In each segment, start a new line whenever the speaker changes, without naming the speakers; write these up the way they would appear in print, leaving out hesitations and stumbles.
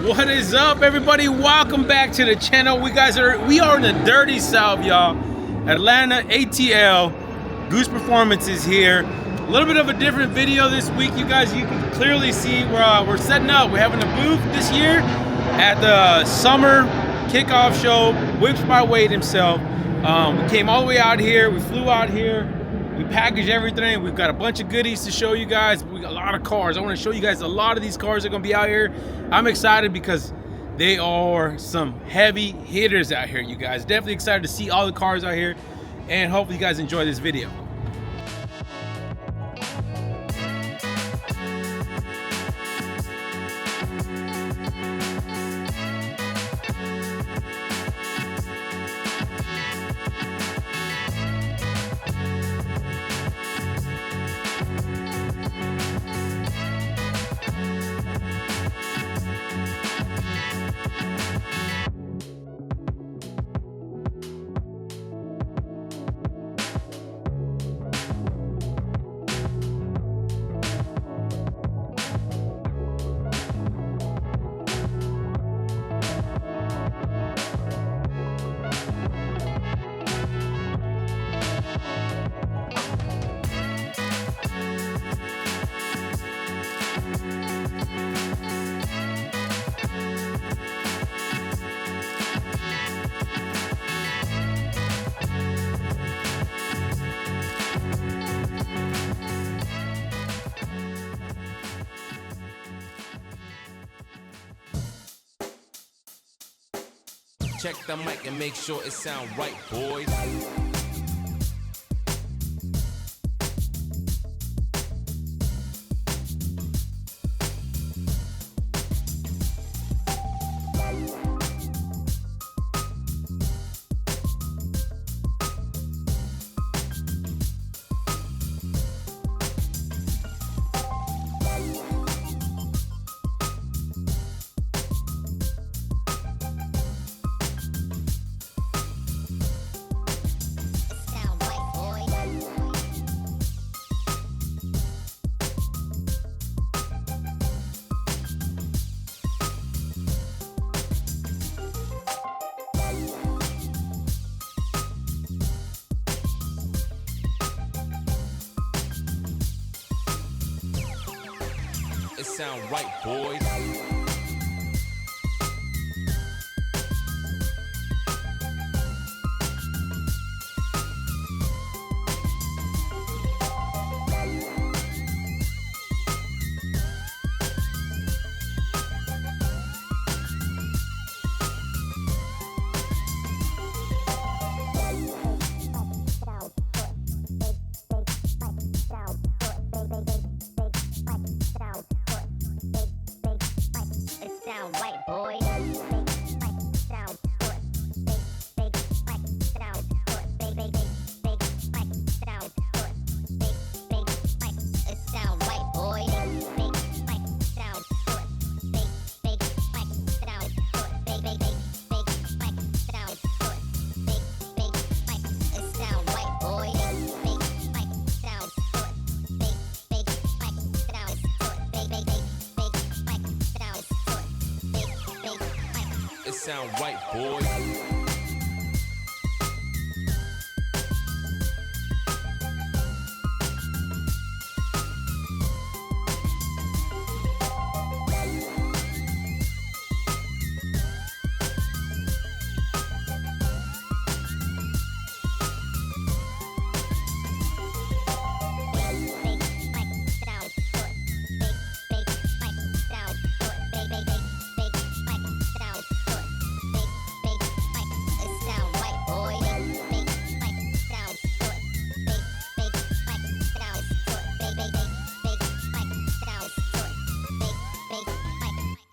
What is up, everybody? Welcome back to the channel. We are in the dirty South, y'all. Atlanta ATL. Goose Performance is here. A little bit of a different video this week, you guys. You can clearly see we're setting up. We're having a booth this year at the summer kickoff show. Whips by Wade himself. We came all the way out here. We flew out here. We packaged everything. We've got a bunch of goodies to show you guys. We got a lot of cars. I want to show you guys a lot of these cars that are going to be out here. I'm excited because they are some heavy hitters out here, you guys. Definitely excited to see all the cars out here, and hopefully you guys enjoy this video.
Check the mic and make sure it sound right, boys. It sound right, boys. It sound right, boys.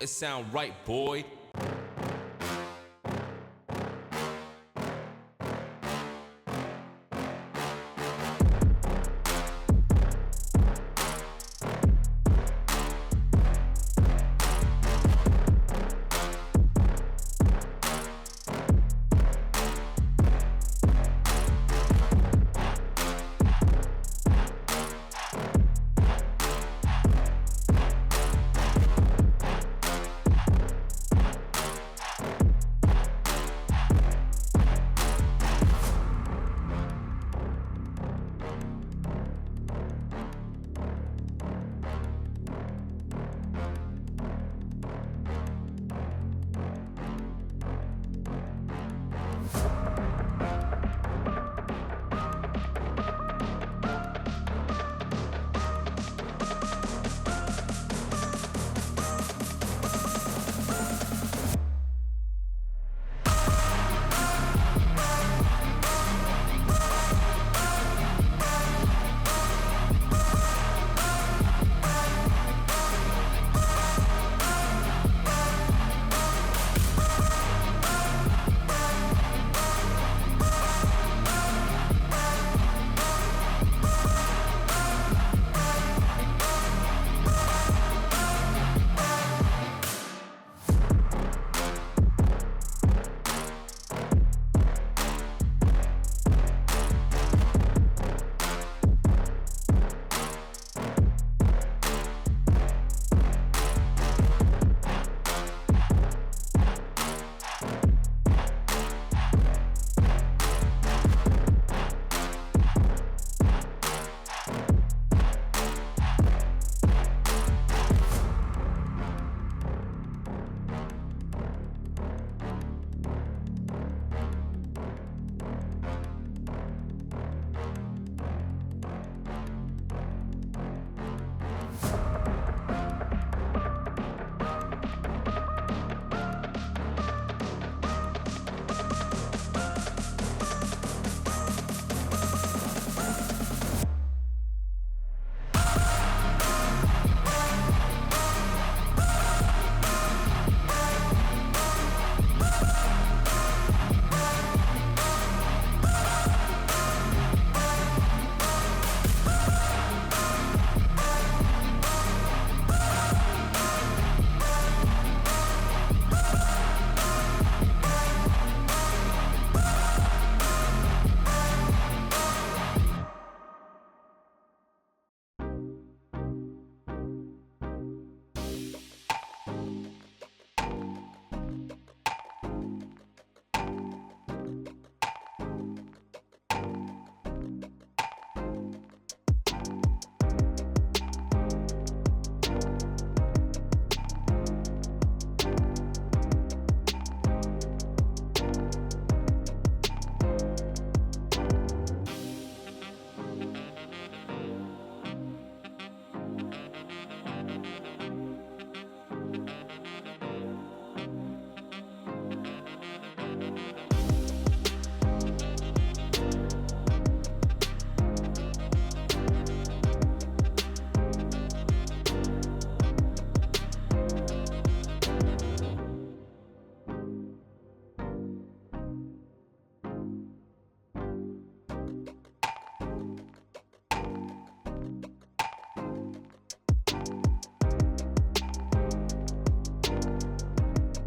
It sound right, boy.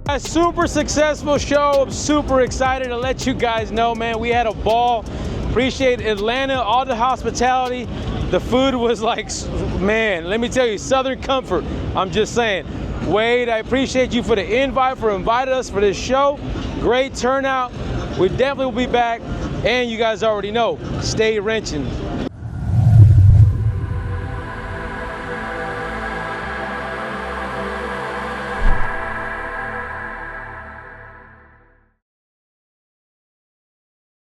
A super successful show. I'm super excited to let you guys know, man. We had a ball. Appreciate Atlanta, all the hospitality. The food was like, man, let me tell you, Southern comfort. I'm just saying. Wade, I appreciate you for the invite, for inviting us for this show. Great turnout. We definitely will be back. And you guys already know, stay wrenching.